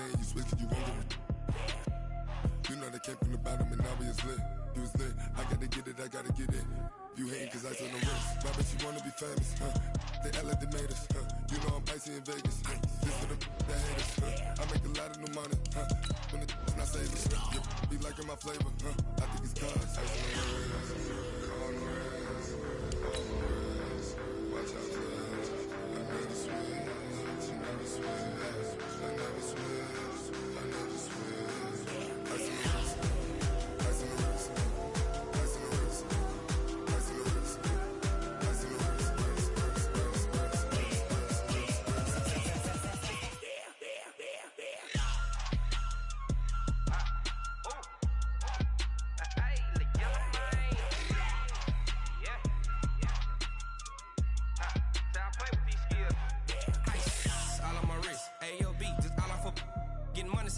and you switch and you won't get it. You know they came from the bottom and now we is lit. You was lit, I gotta get it, I gotta get it. You hating cause I on the wrist. Why bet you wanna be famous, huh? They act like they made us, huh? You know I'm icy in Vegas, This for the that hate us, I make a lot of new money, When the not save us, be liking my flavor, I think it's cause ice on the wrist, on the wrist, on the wrist. Watch out for that. I never switch, I never switch, I never switch, I never switch. Ice on the wrist, ice on the wrist, ice on the wrist, ice on the wrist, ice on the wrist,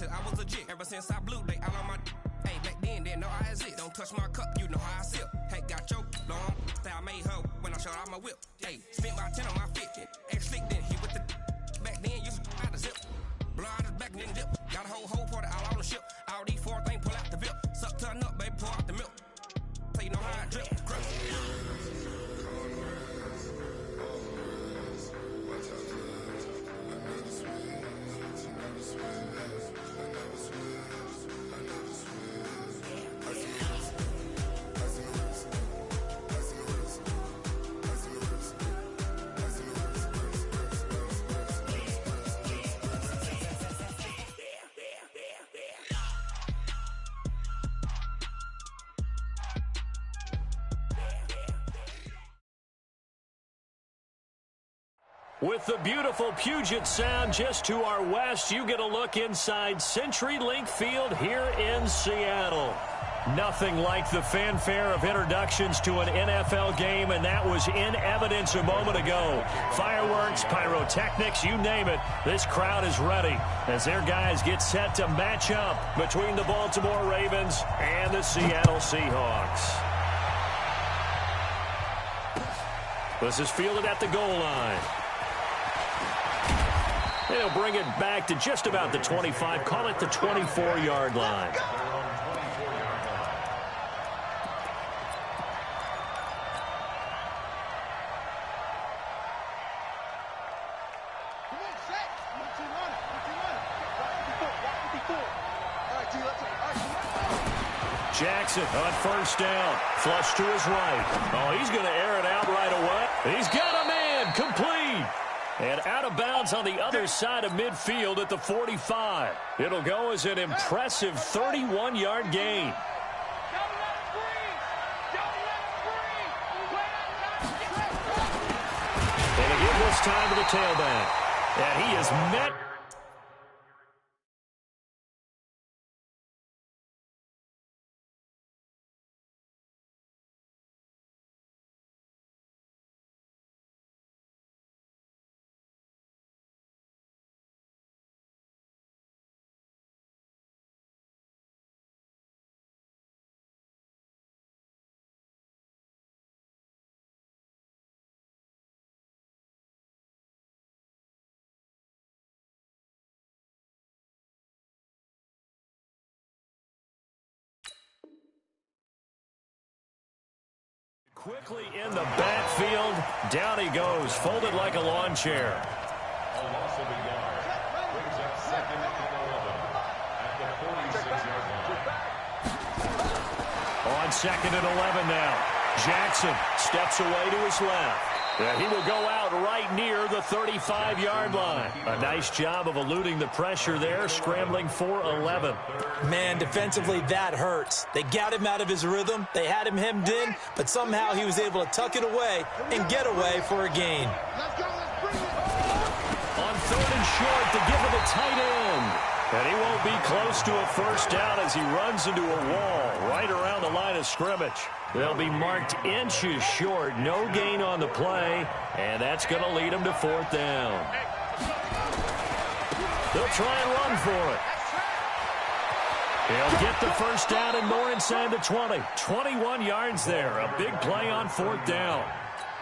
I was legit. Ever since I blew, they all on my hey, back then, didn't know I exist. Don't touch my cup, you know how I sip. Hey, got your long style made her when I showed out my whip. Hey, spent my 10 on my 50. Ex-slick then he with the back then, used to out the zip. Blow out his back and then dip. Got a whole party all on the ship. All these 4 things pull out the VIP. Suck turn up, baby, pour out the milk. So you know how I drip. Crush. With the beautiful Puget Sound just to our west, you get a look inside CenturyLink Field here in Seattle. Nothing like the fanfare of introductions to an NFL game, and that was in evidence a moment ago. Fireworks, pyrotechnics, you name it. This crowd is ready as their guys get set to match up between the Baltimore Ravens and the Seattle Seahawks. This is fielded at the goal line. They'll bring it back to just about the 25, call it the 24-yard line. Jackson on first down. Flush to his right. Oh, he's going to air it out right away. He's got a man complete. And out of bounds on the other side of midfield at the 45. It'll go as an impressive 31-yard gain. And they give this time to the tailback. And he is met. Quickly in the backfield. Down he goes, folded like a lawn chair. A loss of a yard. Brings up second and 11 at the 46-yard line. On second and 11 now. Jackson steps away to his left. And he will go out right near the 35-yard line. A nice job of eluding the pressure there, scrambling for 11. Man, defensively, that hurts. They got him out of his rhythm. They had him hemmed in, but somehow he was able to tuck it away and get away for a gain. On third and short to give it a tight end. And he won't be close to a first down as he runs into a wall right around the line of scrimmage. They'll be marked inches short. No gain on the play, and that's going to lead them to fourth down. They'll try and run for it. He'll get the first down and more inside the 20. 21 yards there. A big play on fourth down.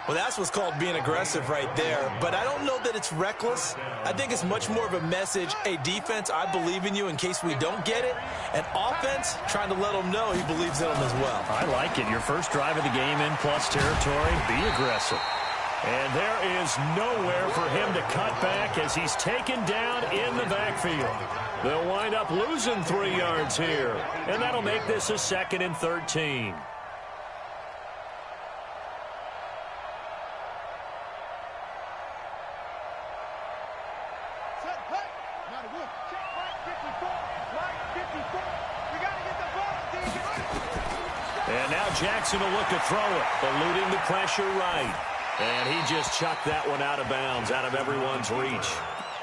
Well, that's what's called being aggressive right there. But I don't know that it's reckless. I think it's much more of a message, hey, defense, I believe in you in case we don't get it. And offense, trying to let them know he believes in them as well. I like it. Your first drive of the game in plus territory, be aggressive. And there is nowhere for him to cut back as he's taken down in the backfield. They'll wind up losing 3 yards here. And that'll make this a 2nd and 13. And now Jackson will look to throw it, eluding the pressure right. And he just chucked that one out of bounds, out of everyone's reach.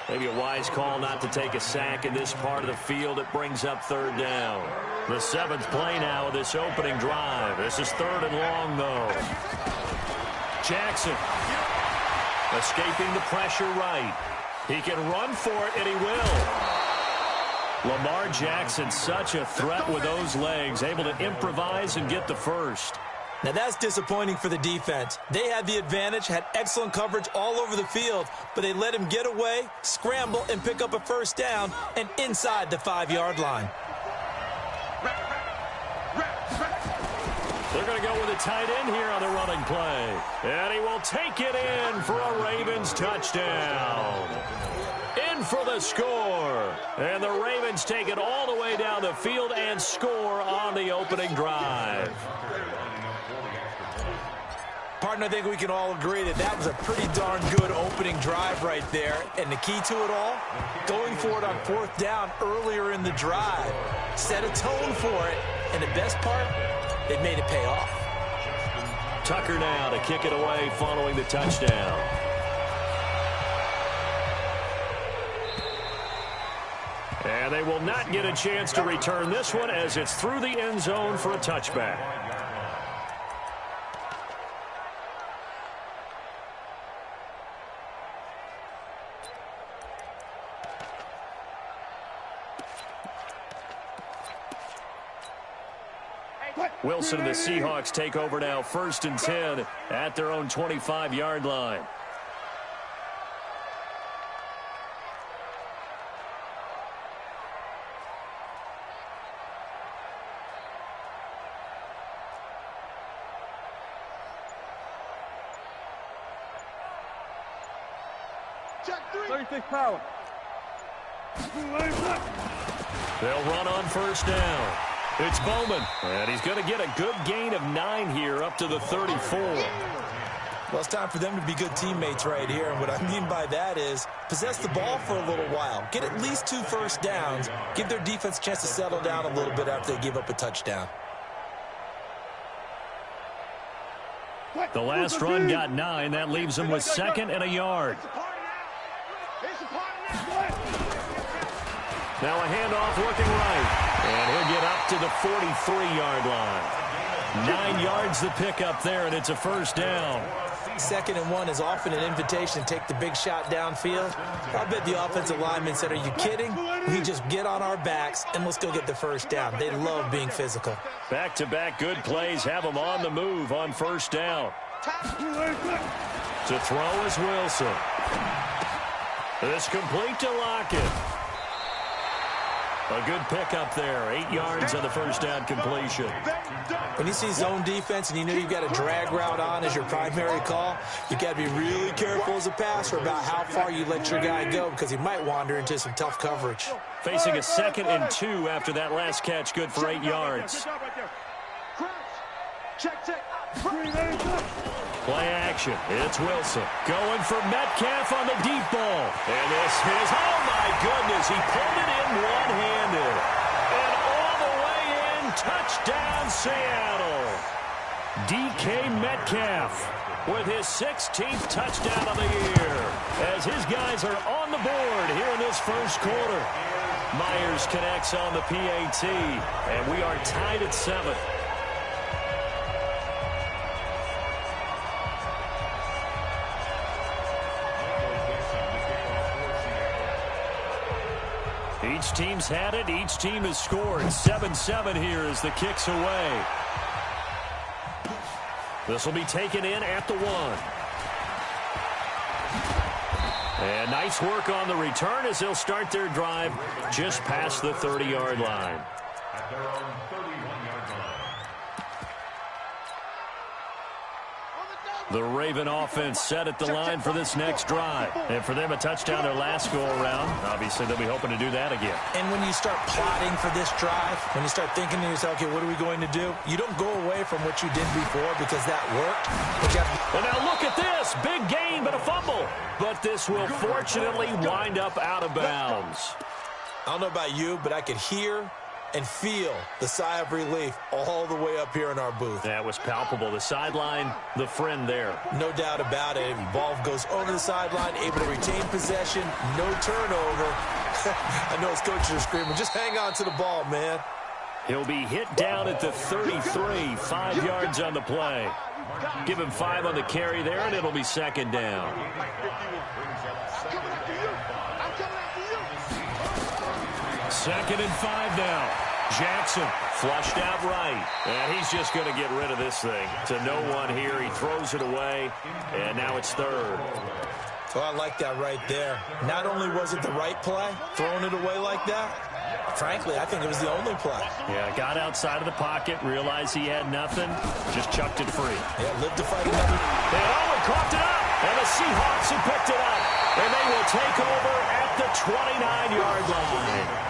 Maybe a wise call not to take a sack in this part of the field. It brings up 3rd down. The 7th play now of this opening drive. This is 3rd and long, though. Jackson escaping the pressure right. He can run for it, and he will. Lamar Jackson, such a threat with those legs, able to improvise and get the first. Now that's disappointing for the defense. They had the advantage, had excellent coverage all over the field, but they let him get away, scramble, and pick up a first down, and inside the 5-yard line. They're going to go with a tight end here on the running play. And he will take it in for a Ravens touchdown. In for the score. And the Ravens take it all the way down the field and score on the opening drive. Partner, I think we can all agree that that was a pretty darn good opening drive right there. And the key to it all, going for it on 4th down earlier in the drive. Set a tone for it. And the best part, they made it pay off. Tucker now to kick it away following the touchdown. And they will not get a chance to return this one as it's through the end zone for a touchback. Wilson and the Seahawks take over now, 1st and 10 at their own 25-yard line. Check 36 power. They'll run on 1st down. It's Bowman, and he's going to get a good gain of 9 here up to the 34. Well, it's time for them to be good teammates right here, and what I mean by that is possess the ball for a little while, get at least 2 first downs, give their defense a chance to settle down a little bit after they give up a touchdown. The last run got 9. That leaves them with 2nd and a yard. Now a handoff looking right. And he'll get up to the 43-yard line. 9 yards the pickup there, and it's a first down. 2nd and 1 is often an invitation to take the big shot downfield. I bet the offensive lineman said, are you kidding? We just get on our backs, and let's go get the first down. They love being physical. Back-to-back good plays have them on the move on 1st down. To throw is Wilson. It's complete to Lockett. A good pickup there. 8 yards on the first down completion. When you see zone defense and you know you've got a drag route on as your primary call, you've got to be really careful as a passer about how far you let your guy go because he might wander into some tough coverage. Facing a 2nd and 2 after that last catch, good for 8 yards. Play action. It's Wilson going for Metcalf on the deep ball. And this is, oh my goodness, he pulled it in one-handed. And all the way in, touchdown Seattle. DK Metcalf with his 16th touchdown of the year as his guys are on the board here in this first quarter. Myers connects on the PAT, and we are tied at 7. Each team's had it. Each team has scored. 7-7 here as the kick's away. This will be taken in at the 1. And nice work on the return as they'll start their drive just past the 30-yard line. At their own 31-yard line. The Raven offense set at the line for this next drive. And for them, a touchdown their last go-around. Obviously, they'll be hoping to do that again. And when you start plotting for this drive, when you start thinking to yourself, okay, what are we going to do? You don't go away from what you did before because that worked. And now look at this. Big gain, but a fumble. But this will fortunately wind up out of bounds. I don't know about you, but I could hear and feel the sigh of relief all the way up here in our booth. That was palpable. The sideline, the friend there. No doubt about it. Ball goes over the sideline, able to retain possession, no turnover. I know his coaches are screaming, just hang on to the ball, man. He'll be hit down at the 33, 5 yards on the play. Give him 5 on the carry there, and it'll be second down. Second and 5 now. Jackson flushed out right. And he's just going to get rid of this thing. To no one here. He throws it away. And now it's third. So I like that right there. Not only was it the right play, throwing it away like that, frankly, I think it was the only play. Yeah, got outside of the pocket, realized he had nothing, just chucked it free. Yeah, lived to fight another. And Owen coughed it up. And the Seahawks have picked it up. And they will take over at the 29-yard line.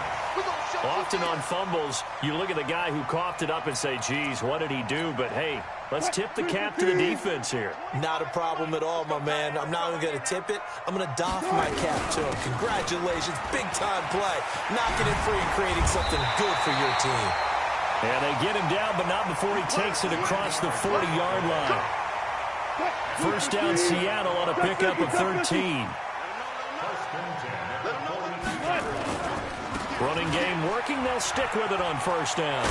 Often on fumbles, you look at the guy who coughed it up and say, geez, what did he do? But, hey, let's tip the cap to the defense here. Not a problem at all, my man. I'm not even going to tip it. I'm going to doff my cap to him. Congratulations. Big-time play. Knocking it free and creating something good for your team. And they get him down, but not before he takes it across the 40-yard line. First down, Seattle on a pickup of 13. Running game working. They'll stick with it on first down.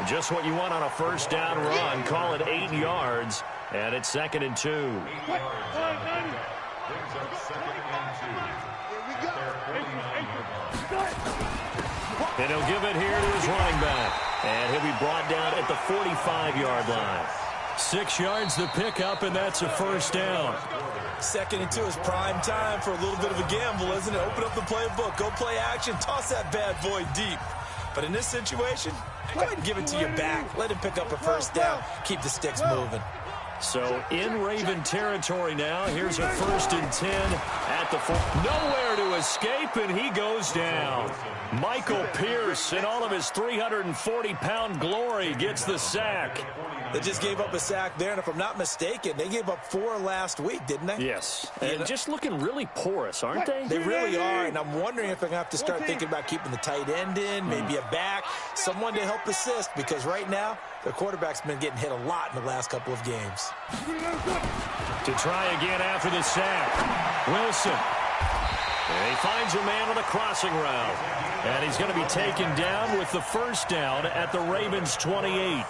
Just what you want on a first down run. Call it 8 yards. And it's second and 2. And he'll give it here to his running back. And he'll be brought down at the 45-yard line. 6 yards the pickup, and that's a first down. Second and 2 is prime time for a little bit of a gamble, isn't it? Open up the playbook, go play action, toss that bad boy deep. But in this situation, go ahead and give it to your back. Let him pick up a first down. Keep the sticks moving. So in Raven territory now. Here's a 1st and 10 at the 4. Nowhere to escape, and he goes down. Michael Pierce, in all of his 340-pound glory, gets the sack. They just gave up a sack there, and if I'm not mistaken, they gave up 4 last week, didn't they? Yes, and just looking really porous, aren't they? They really are, and I'm wondering if they're going to have to start thinking about keeping the tight end in, maybe a back, someone to help assist, because right now, their quarterback's been getting hit a lot in the last couple of games. To try again after the sack, Wilson. And he finds a man on the crossing route, and he's going to be taken down with the first down at the Ravens' 28.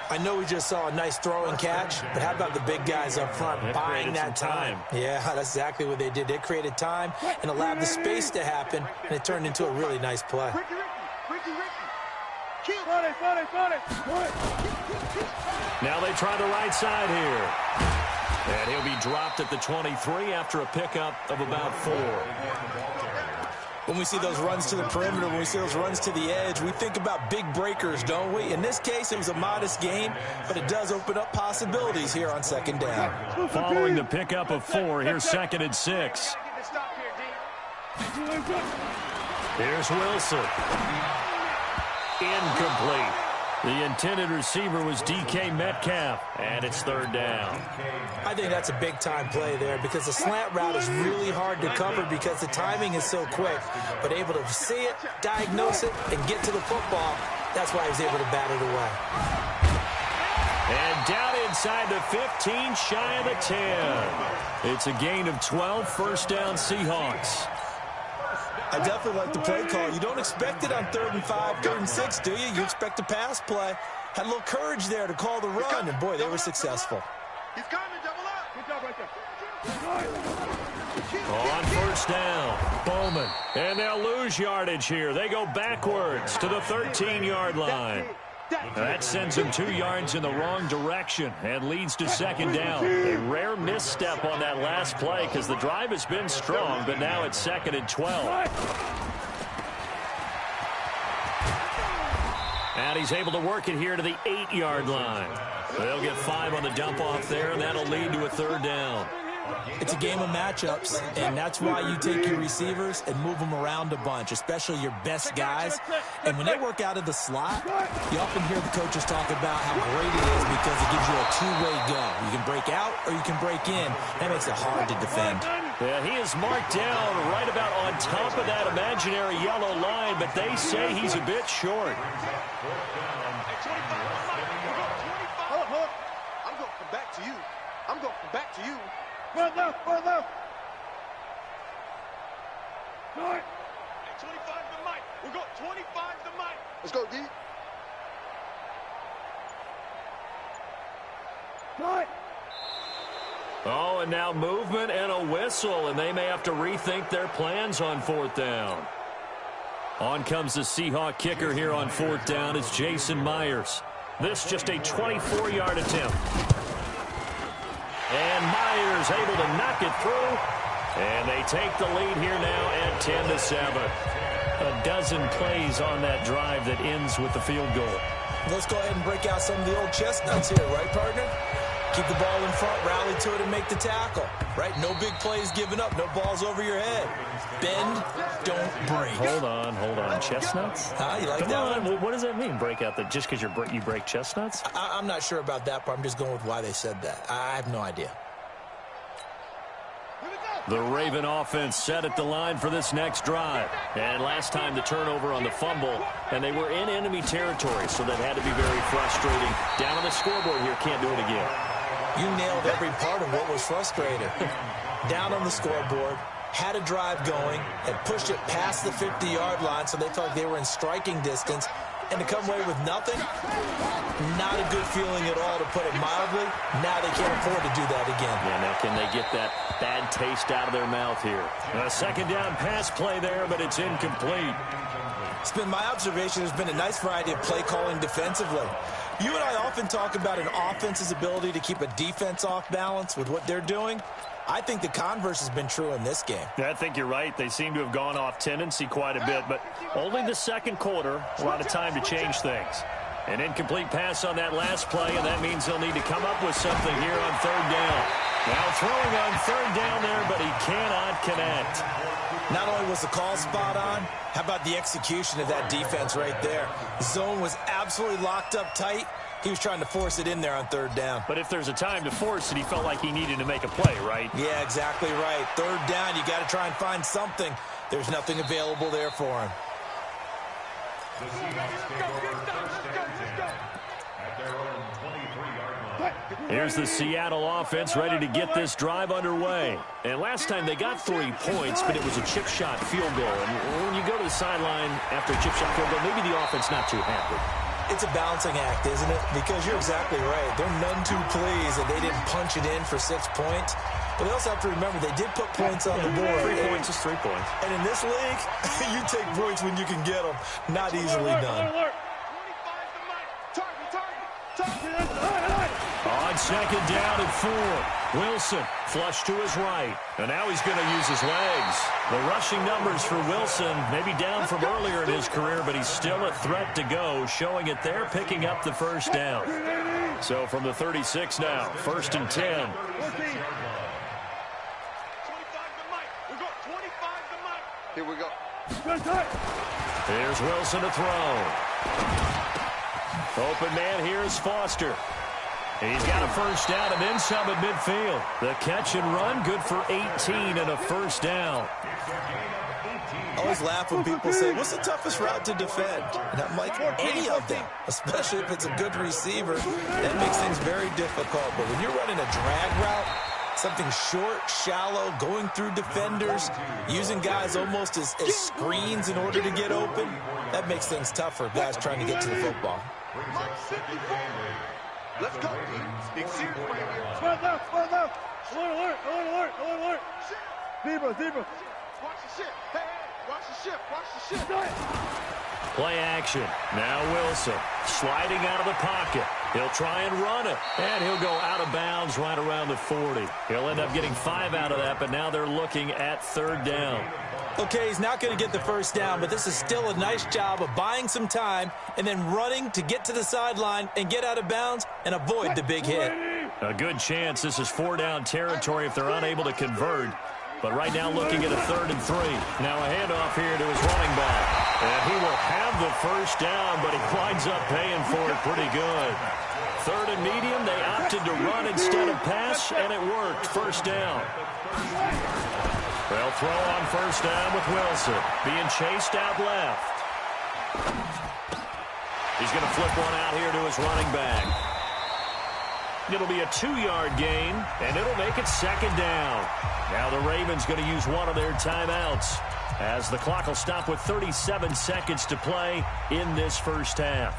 I know we just saw a nice throw and catch, but how about the big guys up front buying that time? Yeah, that's exactly what they did. They created time and allowed the space to happen, and it turned into a really nice play. Now they try the right side here. And he'll be dropped at the 23 after a pickup of about 4. When we see those runs to the perimeter, when we see those runs to the edge, we think about big breakers, don't we? In this case, it was a modest gain, but it does open up possibilities here on second down. Following the pickup of 4, here's 2nd and 6. Here's Wilson. Incomplete. The intended receiver was DK Metcalf, and it's 3rd down. I think that's a big-time play there because the slant route is really hard to cover because the timing is so quick. But able to see it, diagnose it, and get to the football, that's why he was able to bat it away. And down inside the 15, shy of the 10. It's a gain of 12, first down Seahawks. I definitely like the play call. You don't expect it on 3rd and 5, 3rd and 6, do you? You expect a pass play. Had a little courage there to call the run, and boy, they were successful. He's coming, double up. Good job right there. On first down, Bowman. And they'll lose yardage here. They go backwards to the 13-yard line. That sends him 2 yards in the wrong direction and leads to second down. A rare misstep on that last play because the drive has been strong, but now it's 2nd and 12. And he's able to work it here to the 8-yard line. They'll get 5 on the dump off there, and that'll lead to a 3rd down. It's a game of matchups, and that's why you take your receivers and move them around a bunch, especially your best guys. And when they work out of the slot, you often hear the coaches talk about how great it is because it gives you a two-way go. You can break out or you can break in. That makes it hard to defend. Yeah, he is marked down right about on top of that imaginary yellow line, but they say he's a bit short. Hold up. I'm going to come back to you. I'm going to come back to you. Run left. 25 to Mike. We'll go 25 to Mike. Let's go, D. Mike. Oh, and now movement and a whistle, and they may have to rethink their plans on 4th down. On comes the Seahawk kicker here on 4th down. It's Jason Myers. This just a 24-yard attempt. And Myers able to knock it through. And they take the lead here now at 10-7. A dozen plays on that drive that ends with the field goal. Let's go ahead and break out some of the old chestnuts here, right, partner? Keep the ball in front, rally to it, and make the tackle, right? No big plays given up, no balls over your head. Bend, don't break. Hold on. Chestnuts? You like that one? What does that mean, break out? Just because you break chestnuts? I'm not sure about that part. I'm just going with why they said that. I have no idea. The Raven offense set at the line for this next drive. And last time the turnover on the fumble, and they were in enemy territory, so that had to be very frustrating. Down on the scoreboard here, can't do it again. You nailed every part of what was frustrating. Down on the scoreboard, had a drive going, and pushed it past the 50-yard line, so they felt like they were in striking distance. And to come away with nothing, not a good feeling at all, to put it mildly. Now they can't afford to do that again. Yeah, now can they get that bad taste out of their mouth here? A 2nd down pass play there, but it's incomplete. It's been my observation there's been a nice variety of play calling defensively. You and I often talk about an offense's ability to keep a defense off balance with what they're doing. I think the converse has been true in this game. Yeah, I think you're right. They seem to have gone off tendency quite a bit, but only the 2nd quarter, a lot of time to change things. An incomplete pass on that last play, and that means they'll need to come up with something here on 3rd down. Now throwing on 3rd down there, but he cannot connect. Not only was the call spot on, how about the execution of that defense right there? The zone was absolutely locked up tight. He was trying to force it in there on 3rd down. But if there's a time to force it, he felt like he needed to make a play, right? Yeah, exactly right. 3rd down, you got to try and find something. There's nothing available there for him. The Seahawks take over 1st and 10 at their own 23-yard line. Here's the Seattle offense ready to get this drive underway. And last time they got 3 points, but it was a chip shot field goal. And when you go to the sideline after a chip shot field goal, maybe the offense not too happy. It's a balancing act, isn't it? Because you're exactly right. They're none too pleased that they didn't punch it in for 6 points. But they also have to remember they did put points on the board. 3 points is 3 points. And in this league, you take points when you can get them. Not easily done. On 2nd down and 4. Wilson flush to his right. And now he's going to use his legs. The rushing numbers for Wilson maybe down from earlier in his career, but he's still a threat to go, showing it there, picking up the 1st down. So from the 36 now, 1st and 10. Here we go. Here's Wilson to throw. Open man here is Foster. He's got a 1st down and then some at midfield. The catch and run, good for 18 and a 1st down. I always laugh when people say, what's the toughest route to defend? And I'm like, any of them, especially if it's a good receiver. That makes things very difficult. But when you're running a drag route, something short, shallow, going through defenders, using guys almost as screens in order to get open, that makes things tough for guys trying to get to the football. Let's go. Big secret right here. Spread left. Alert. Zebra. Watch the ship. Hey, watch the ship. Play action. Now Wilson sliding out of the pocket. He'll try and run it, and he'll go out of bounds right around the 40. He'll end up getting 5 out of that, but now they're looking at 3rd down. Okay, he's not going to get the first down, but this is still a nice job of buying some time and then running to get to the sideline and get out of bounds and avoid the big hit. A good chance this is 4-down territory if they're unable to convert. But right now looking at a 3rd and 3. Now a handoff here to his running back. And he will have the first down, but he winds up paying for it pretty good. 3rd and medium, they opted to run instead of pass, and it worked. First down. They'll throw on first down with Wilson. Being chased out left. He's going to flip one out here to his running back. It'll be a 2-yard gain, and it'll make it 2nd down. Now the Ravens going to use one of their timeouts as the clock will stop with 37 seconds to play in this first half.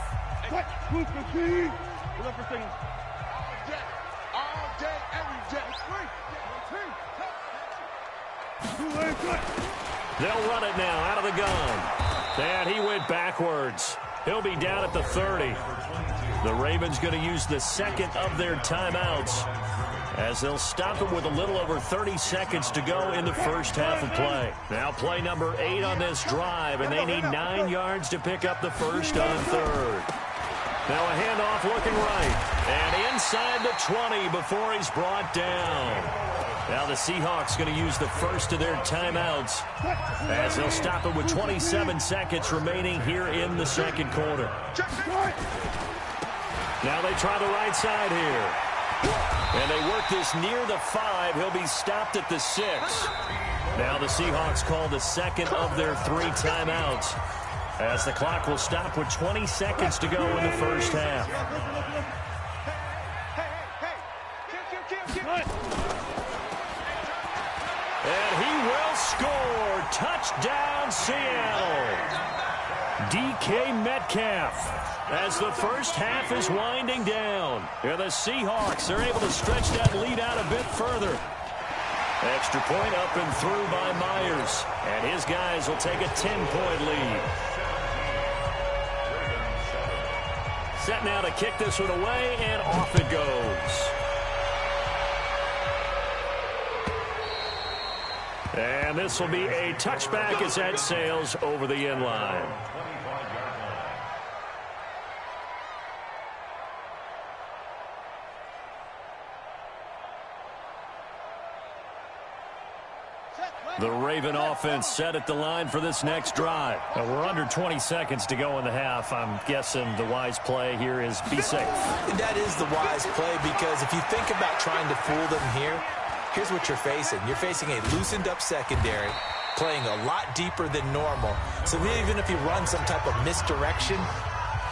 They'll run it now out of the gun. And he went backwards. He'll be down at the 30. The Ravens going to use the 2nd of their timeouts as they'll stop him with a little over 30 seconds to go in the first half of play. Now play number 8 on this drive, and they need 9 yards to pick up the first on 3rd. Now a handoff looking right, and inside the 20 before he's brought down. Now the Seahawks going to use the first of their timeouts as they'll stop him with 27 seconds remaining here in the 2nd quarter. Now they try the right side here. And they work this near the 5. He'll be stopped at the 6. Now the Seahawks call the 2nd of their 3 timeouts as the clock will stop with 20 seconds to go in the first half. And he will score. Touchdown, Seattle. DK Metcalf. As the first half is winding down, and the Seahawks are able to stretch that lead out a bit further. Extra point up and through by Myers, and his guys will take a 10-point lead. Set now to kick this one away, and off it goes. And this will be a touchback as that sails over the end line. The Raven offense set at the line for this next drive. We're under 20 seconds to go in the half. I'm guessing the wise play here is be safe. That is the wise play, because if you think about trying to fool them here, here's what you're facing. You're facing a loosened up secondary, playing a lot deeper than normal. So even if you run some type of misdirection,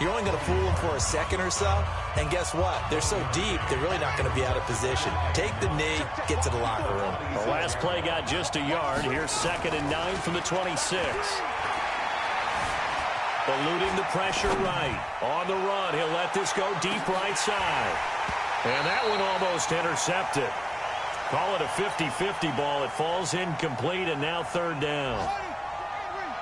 you're only going to fool them for a second or so. And guess what? They're so deep, they're really not going to be out of position. Take the knee, get to the locker room. The last play got just a yard. Here's 2nd and 9 from the 26. Eluding the pressure right. On the run, he'll let this go deep right side. And that one almost intercepted. Call it a 50-50 ball. It falls incomplete, and now 3rd down.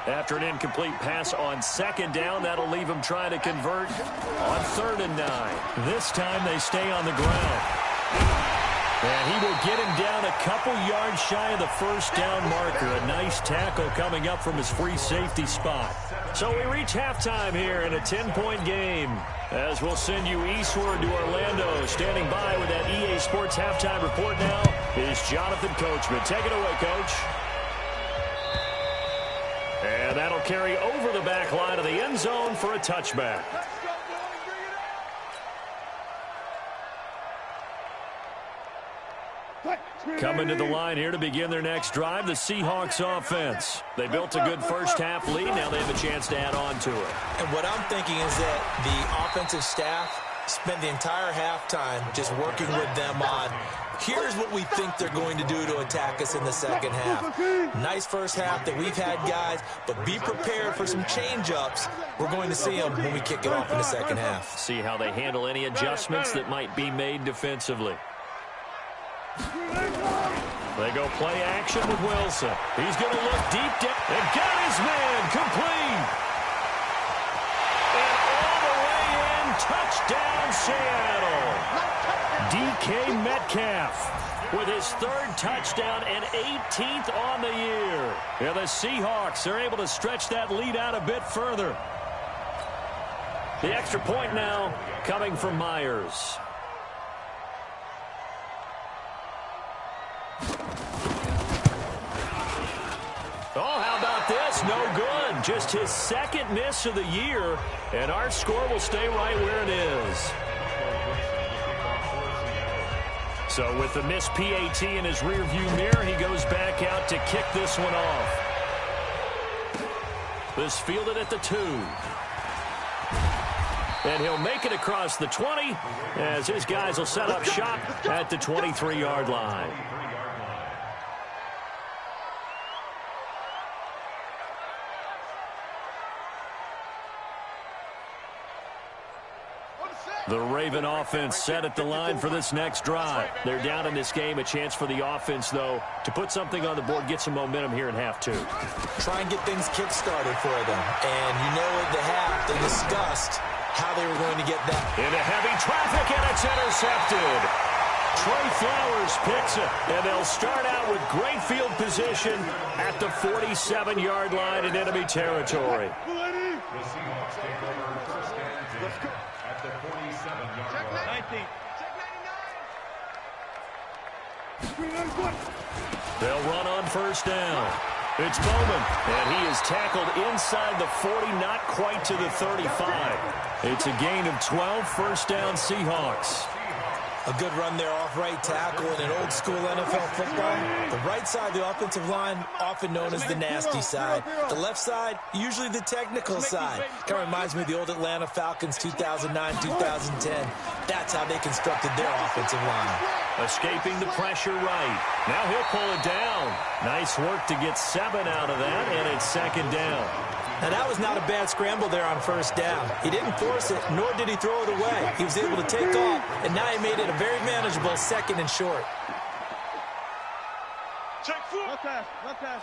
After an incomplete pass on 2nd down, that'll leave him trying to convert on 3rd and 9. This time they stay on the ground. And he will get him down a couple yards shy of the first down marker. A nice tackle coming up from his free safety spot. So we reach halftime here in a 10-point game. As we'll send you eastward to Orlando. Standing by with that EA Sports halftime report now is Jonathan Coachman. Take it away, Coach. And that'll carry over the back line of the end zone for a touchback. Coming to the line here to begin their next drive, the Seahawks offense. They built a good first half lead. Now they have a chance to add on to it. And what I'm thinking is that the offensive staff spent the entire halftime just working with them on, here's what we think they're going to do to attack us in the second half. Nice first half that we've had, guys, but be prepared for some change-ups. We're going to see them when we kick it off in the second half. See how they handle any adjustments that might be made defensively. They go play action with Wilson. He's going to look deep down and got his man complete. touchdown, Seattle. DK Metcalf with his 3rd touchdown and 18th on the year. Yeah, the Seahawks are able to stretch that lead out a bit further. The extra point now coming from Myers. Oh, how about this? No good. Just his 2nd miss of the year, and our score will stay right where it is. So with the missed PAT in his rearview mirror, he goes back out to kick this one off. This fielded at the 2. And he'll make it across the 20 as his guys will set up shop at the 23-yard line. The Raven offense set at the line for this next drive. They're down in this game. A chance for the offense, though, to put something on the board, get some momentum here in half 2. Try and get things kick-started for them. And you know at the half, they discussed how they were going to get that. Into heavy traffic, and it's intercepted. Trey Flowers picks it, and they'll start out with great field position at the 47-yard line in enemy territory. The Seahawks take over first and 10 at the 47-yard line. They'll run on first down. It's Bowman, and he is tackled inside the 40, not quite to the 35. It's a gain of 12, first down Seahawks. A good run there off right tackle in an old-school NFL football. The right side of the offensive line, often known as the nasty side. The left side, usually the technical side. Kind of reminds me of the old Atlanta Falcons 2009-2010. That's how they constructed their offensive line. Escaping the pressure right. Now he'll pull it down. Nice work to get 7 out of that, and it's 2nd down. Now, that was not a bad scramble there on first down. He didn't force it, nor did he throw it away. He was able to take off, and now he made it a very manageable 2nd and short. Check foot. Not pass.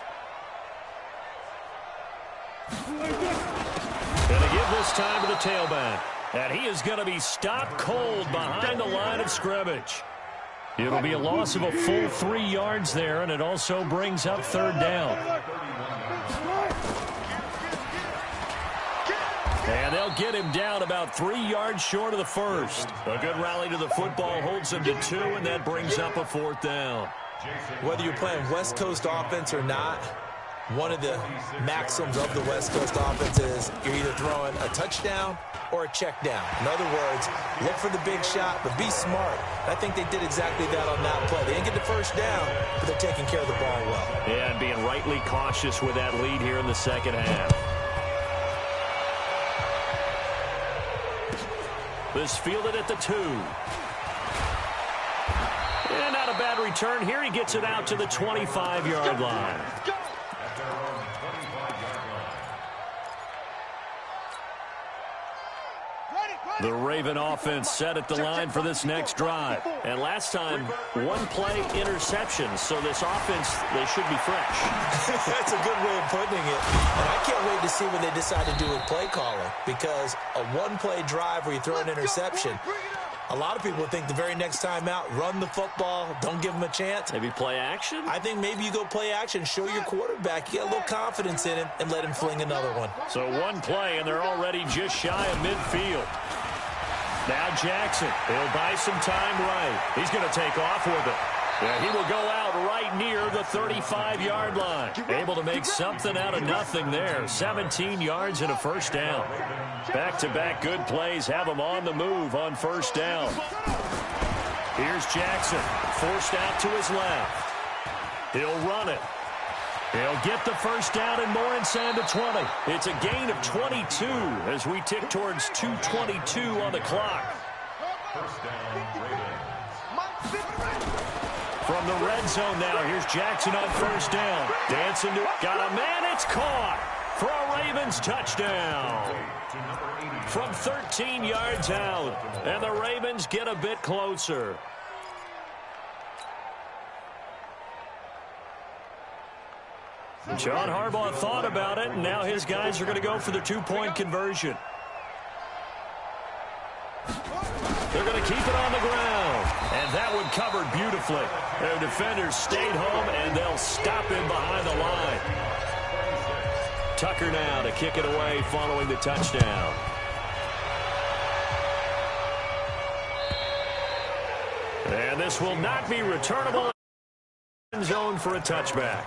Gonna give this time to the tailback. And he is going to be stopped cold behind the line of scrimmage. It'll be a loss of a full 3 yards there, and it also brings up 3rd down. And they'll get him down about 3 yards short of the first. A good rally to the football holds him to 2, and that brings up a 4th down. Whether you're playing West Coast offense or not, one of the maxims of the West Coast offense is you're either throwing a touchdown or a check down. In other words, look for the big shot, but be smart. I think they did exactly that on that play. They didn't get the first down, but they're taking care of the ball well. Yeah, and being rightly cautious with that lead here in the 2nd half. This fielded at the 2. And not a bad return here. He gets it out to the 25-yard line. At their own 25-yard line. The Raven offense set at the line for this next drive. And last time, 1-play interception. So this offense, they should be fresh. That's a good way of putting it. And I can't wait to see what they decide to do with play calling. Because a 1-play drive where you throw an interception, a lot of people think the very next time out, run the football, don't give them a chance. Maybe play action? I think maybe you go play action, show your quarterback, you get a little confidence in him, and let him fling another one. So 1 play, and they're already just shy of midfield. Now Jackson, he'll buy some time right. He's going to take off with it. Yeah, he will go out right near the 35-yard line. Able to make something out of nothing there. 17 yards and a first down. Back-to-back good plays have him on the move on first down. Here's Jackson, forced out to his left. He'll run it. He'll get the first down and more inside the 20. It's a gain of 22 as we tick towards 2:22 on the clock. First down, Ravens. From the red zone now, here's Jackson on first down. Dancing to, got a man, it's caught for a Ravens touchdown. From 13 yards out, and the Ravens get a bit closer. John Harbaugh thought about it, and now his guys are going to go for the 2-point conversion. They're going to keep it on the ground. And that one covered beautifully. Their defenders stayed home, and they'll stop him behind the line. Tucker now to kick it away following the touchdown. And this will not be returnable. End zone for a touchback.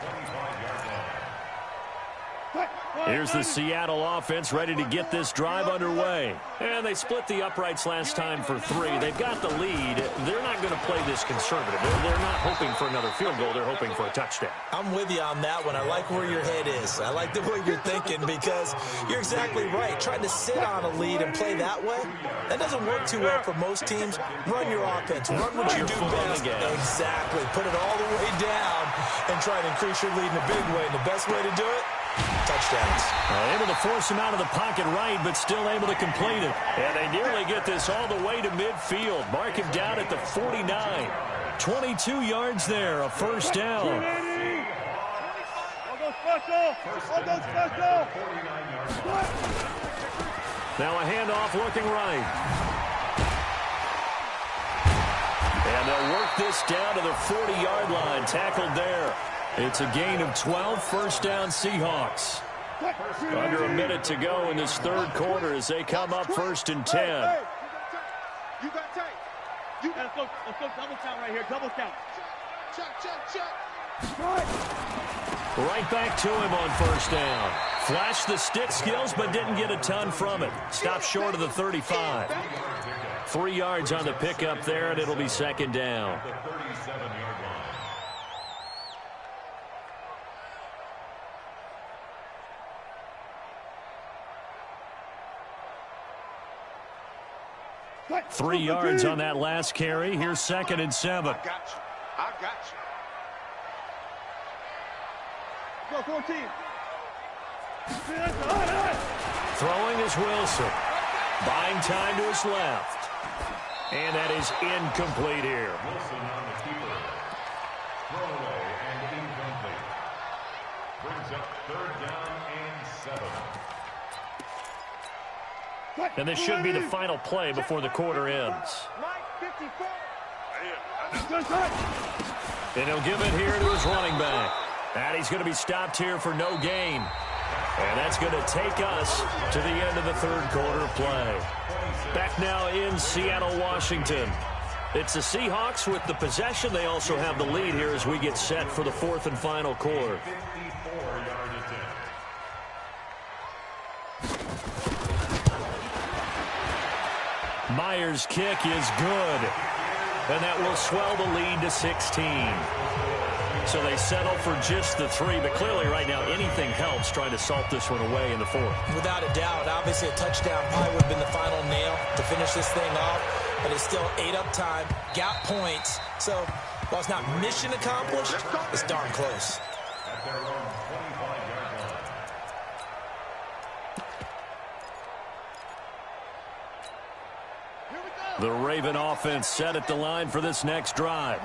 Here's the Seattle offense ready to get this drive underway. And they split the uprights last time for 3. They've got the lead. They're not going to play this conservative. They're not hoping for another field goal. They're hoping for a touchdown. I'm with you on that one. I like where your head is. I like the way you're thinking because you're exactly right. Trying to sit on a lead and play that way, that doesn't work too well for most teams. Run your offense. Run what you do best. Exactly. Put it all the way down and try to increase your lead in a big way. And the best way to do it, touchdowns. Able to force him out of the pocket right, but still able to complete it. And they nearly get this all the way to midfield. Mark him down at the 49. 22 yards there, a first down. Now a handoff looking right. And they'll work this down to the 40-yard line. Tackled there. It's a gain of 12, first down Seahawks. Under a minute to go in this third quarter as they come up 1st and 10. You got tape. Let's go double count right here. Double count. Check. Right back to him on first down. Flashed the stick skills, but didn't get a ton from it. Stopped short of the 35. 3 yards on the pickup there, and it'll be second down. 3 yards on that last carry. Here's 2nd and 7. I got you. Go 14. Throwing is Wilson. Buying time to his left. And that is incomplete here. Wilson on the keeper. Throwaway and incomplete. Brings up 3rd down and 7. And this should be the final play before the quarter ends. And he'll give it here to his running back. And he's going to be stopped here for no gain. And that's going to take us to the end of the third quarter play. Back now in Seattle, Washington. It's the Seahawks with the possession. They also have the lead here as we get set for the 4th and final quarter. 54-yard attempt. Myers' kick is good. And that will swell the lead to 16. So they settle for just the 3, but clearly right now anything helps trying to salt this one away in the 4th. Without a doubt, obviously a touchdown probably would have been the final nail to finish this thing off, but it's still ate up time, got points. So while it's not mission accomplished, it's darn close. At their own 25-yard line. The Raven offense set at the line for this next drive.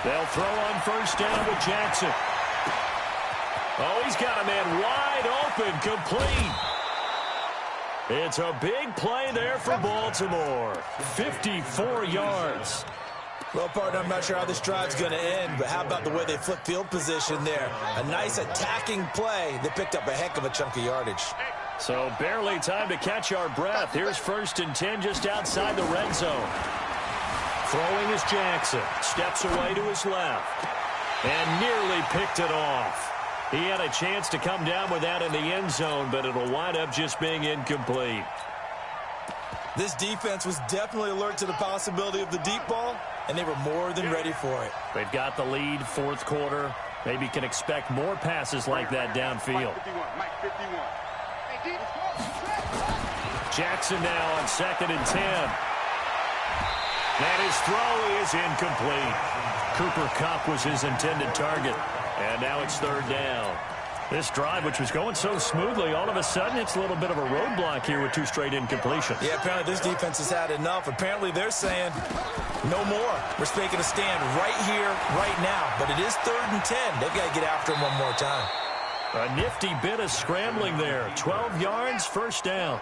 They'll throw on first down with Jackson. Oh, he's got a man wide open, complete. It's a big play there for Baltimore. 54 yards. Well, partner, I'm not sure how this drive's going to end, but how about the way they flip field position there? A nice attacking play that picked up a heck of a chunk of yardage. So barely time to catch our breath. Here's 1st and 10 just outside the red zone. Throwing is Jackson. Steps away to his left. And nearly picked it off. He had a chance to come down with that in the end zone, but it'll wind up just being incomplete. This defense was definitely alert to the possibility of the deep ball, and they were more than ready for it. They've got the lead, 4th quarter. Maybe can expect more passes like that downfield. Jackson now on 2nd and 10. And his throw is incomplete. Cooper Kupp was his intended target. And now it's 3rd down. This drive, which was going so smoothly, all of a sudden it's a little bit of a roadblock here with 2 straight incompletions. Yeah, apparently this defense has had enough. Apparently they're saying no more. We're taking a stand right here, right now. But it is 3rd and 10. They've got to get after him one more time. A nifty bit of scrambling there. 12 yards, first down.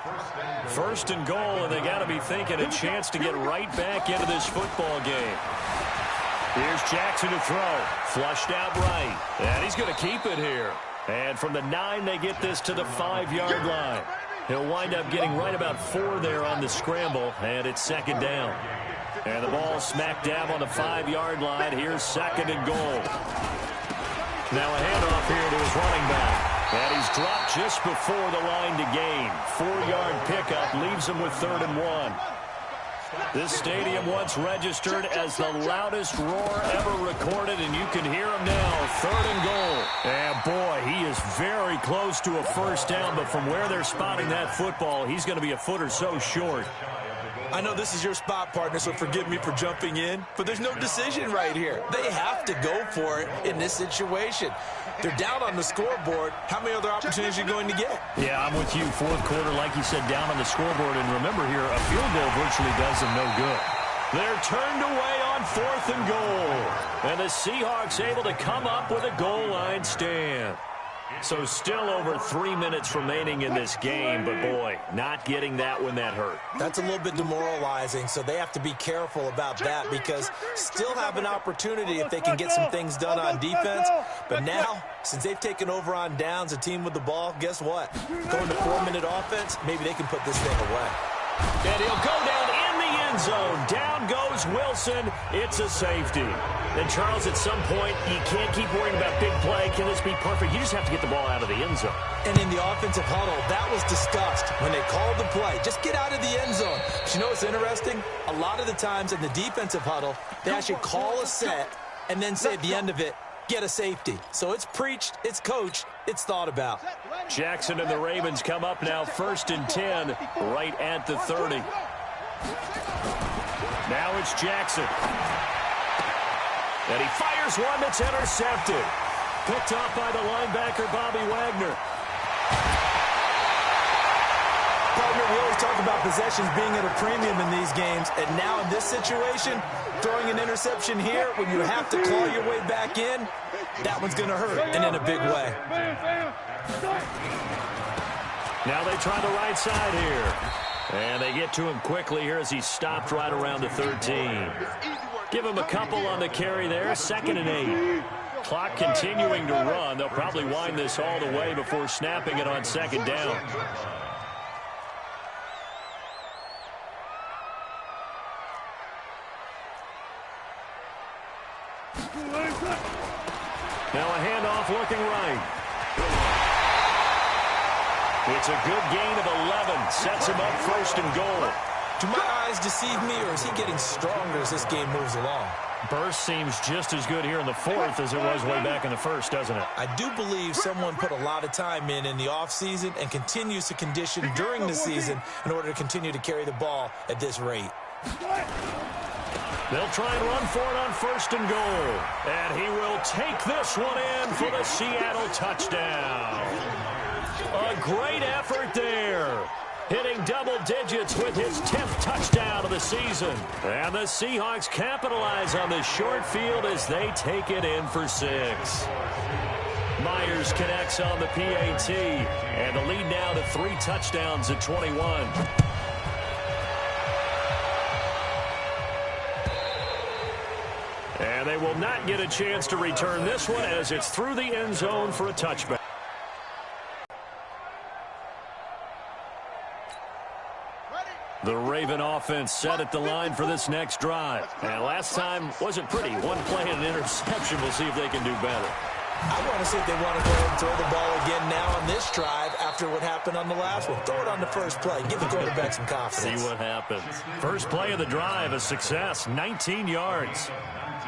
First and goal, and they got to be thinking a chance to get right back into this football game. Here's Jackson to throw. Flushed out right. And he's going to keep it here. And from the 9, they get this to the 5-yard line. He'll wind up getting right about 4 there on the scramble, and it's second down. And the ball smack dab on the 5-yard line. Here's second and goal. Now a handoff here to his running back. And he's dropped just before the line to gain. 4-yard pickup leaves him with 3rd and 1. This stadium once registered as the loudest roar ever recorded, and you can hear him now. 3rd and goal. And boy, he is very close to a first down, but from where they're spotting that football, he's going to be a foot or so short. I know this is your spot, partner, so forgive me for jumping in, but there's no decision right here. They have to go for it in this situation. They're down on the scoreboard. How many other opportunities are you going to get? Yeah, I'm with you. Fourth quarter, like you said, down on the scoreboard. And remember here, a field goal virtually does them no good. They're turned away on 4th and goal. And the Seahawks able to come up with a goal line stand. So still over 3 minutes remaining in this game, but boy, not getting that when that hurt. That's a little bit demoralizing, so they have to be careful about that because still have an opportunity if they can get some things done on defense. But now, since they've taken over on downs, a team with the ball, guess what? Going to 4-minute offense, maybe they can put this thing away. And he'll go down in the end zone. Down goes Wilson. It's a safety. And, Charles, at some point, you can't keep worrying about big play. Can this be perfect? You just have to get the ball out of the end zone. And in the offensive huddle, that was discussed when they called the play. Just get out of the end zone. But you know what's interesting? A lot of the times in the defensive huddle, they actually call a set and then say at the end of it, get a safety. So it's preached, it's coached, it's thought about. Jackson and the Ravens come up now 1st and 10 right at the 30. Now it's Jackson. And he fires one that's intercepted. Picked off by the linebacker, Bobby Wagner. Partner, we always talk about possessions being at a premium in these games, and now in this situation, throwing an interception here when you have to claw your way back in, that one's going to hurt, and in a big way. Now they try the right side here. And they get to him quickly here as he stopped right around the 13. Give him a couple on the carry there. 2nd and 8. Clock continuing to run. They'll probably wind this all the way before snapping it on 2nd down. Now a handoff looking right. It's a good gain of 11. Sets him up 1st and goal. Do my eyes deceive me, or is he getting stronger as this game moves along? Burst seems just as good here in the 4th as it was way back in the 1st, doesn't it? I do believe someone put a lot of time in the offseason and continues to condition during the season in order to continue to carry the ball at this rate. They'll try and run for it on 1st and goal. And he will take this one in for the Seattle touchdown. A great effort there. Hitting double digits with his 10th touchdown of the season. And the Seahawks capitalize on the short field as they take it in for 6. Myers connects on the PAT. And the lead now to 3 touchdowns at 21. And they will not get a chance to return this one as it's through the end zone for a touchback. The Raven offense set at the line for this next drive. And last time wasn't pretty. One play and an interception. We'll see if they can do better. I want to see if they want to go ahead and throw the ball again now on this drive after what happened on the last one. Throw it on the first play. Give the quarterback some confidence. See what happens. First play of the drive, a success. 19 yards.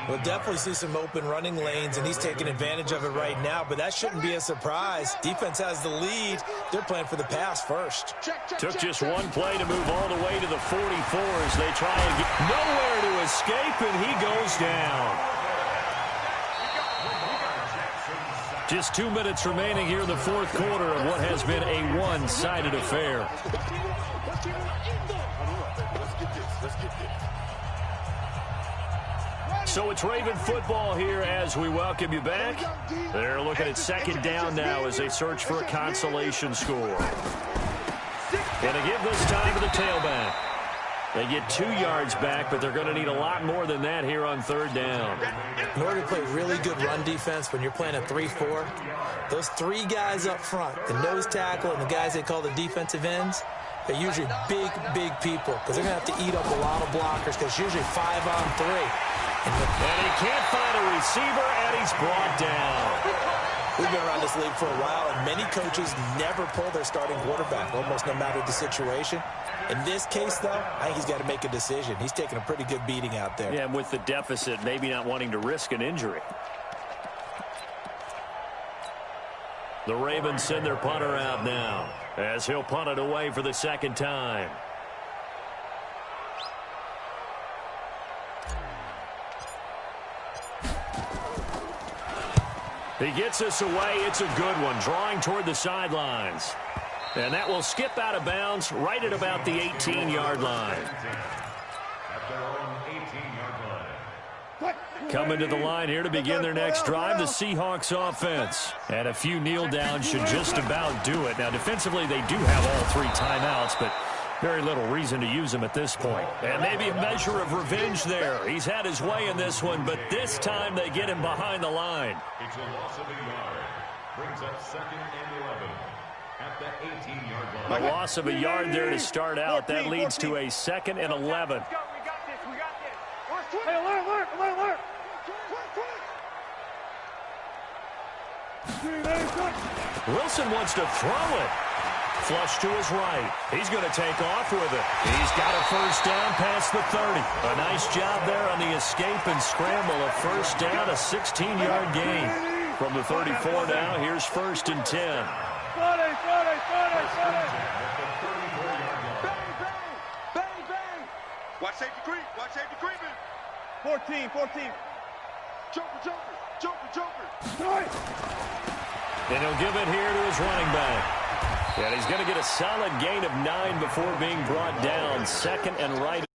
We'll definitely see some open running lanes, and he's taking advantage of it right now, but that shouldn't be a surprise. Defense has the lead. They're playing for the pass first. Took just one play to move all the way to the 44 as they try and get nowhere to escape, and he goes down. Just 2 minutes remaining here in the 4th quarter of what has been a one-sided affair. So it's Raven football here as we welcome you back. They're looking at second down now as they search for a consolation score. Going to give this time to the tailback. They get 2 yards back, but they're going to need a lot more than that here on third down. In order to play really good run defense when you're playing a 3-4, those 3 guys up front, the nose tackle and the guys they call the defensive ends, they're usually big, big people because they're going to have to eat up a lot of blockers because it's usually 5 on 3. And he can't find a receiver, and he's brought down. We've been around this league for a while, and many coaches never pull their starting quarterback, almost no matter the situation. In this case, though, I think he's got to make a decision. He's taking a pretty good beating out there. Yeah, and with the deficit, maybe not wanting to risk an injury. The Ravens send their punter out now as he'll punt it away for the second time. He gets us away. It's a good one, drawing toward the sidelines. And that will skip out of bounds right at about the 18-yard line. Coming to the line here to begin their next drive, the Seahawks offense. And a few kneel downs should just about do it. Now, defensively, they do have all 3 timeouts, but very little reason to use them at this point. And maybe a measure of revenge there. He's had his way in this one, but this time they get him behind the line. It's a loss of a yard. Brings up 2nd and 11 at the 18-yard line. A loss of a yard there to start out. That leads to a 2nd and 11. We got this. Hey, alert. Wilson wants to throw it. Flush to his right. He's going to take off with it. He's got a first down past the 30. A nice job there on the escape and scramble. A first down, a 16-yard gain. From the 34 now, here's 1st and 10. Bang. 14. Joker. And he'll give it here to his running back. And he's going to get a solid gain of 9 before being brought down. 2nd and right.